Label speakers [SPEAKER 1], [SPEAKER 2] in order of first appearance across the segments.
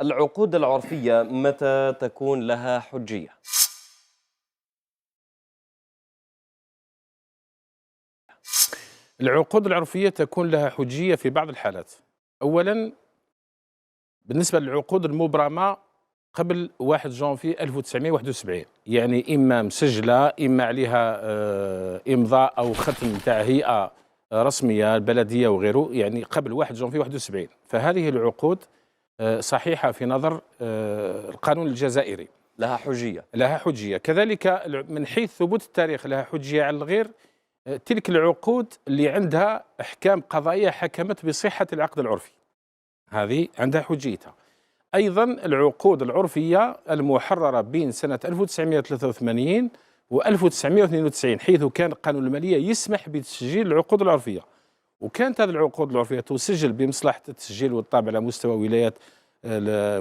[SPEAKER 1] العقود العرفية متى تكون لها حجية؟
[SPEAKER 2] العقود العرفية تكون لها حجية في بعض الحالات. أولا، بالنسبة للعقود المبرمة قبل 1 جونفي 1971، يعني إما مسجلة، إما عليها إمضاء أو ختم تاع هيئة رسمية، البلدية وغيره، يعني قبل 1 جونفي 71. فهذه العقود صحيحة في نظر القانون الجزائري،
[SPEAKER 1] لها حجية.
[SPEAKER 2] لها حجية. كذلك من حيث ثبوت التاريخ لها حجية على الغير. تلك العقود اللي عندها أحكام قضائية حكمت بصحة العقد العرفي، هذه عندها حجيتها. أيضا العقود العرفية المحررة بين سنة 1983 و 1992، حيث كان قانون المالية يسمح بتسجيل العقود العرفية، وكانت هذه العقود العرفية تسجل بمصلحة التسجيل والطابع على مستوى ولايات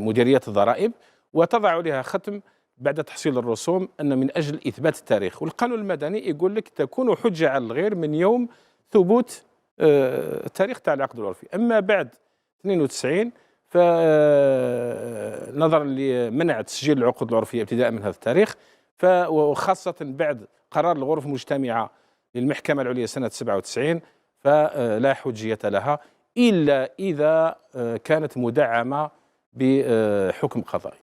[SPEAKER 2] مديرية الضرائب، وتضع لها ختم بعد تحصيل الرسوم أن من أجل إثبات التاريخ. والقانون المدني يقول لك تكون حجة على الغير من يوم ثبوت التاريخ تاع العقد العرفي. أما بعد 92، فنظرا لمنع تسجيل العقود العرفية ابتداء من هذا التاريخ، وخاصة بعد قرار الغرف المجتمعة للمحكمة العليا سنة 97، فلا حجية لها إلا إذا كانت مدعمة بحكم قضائي.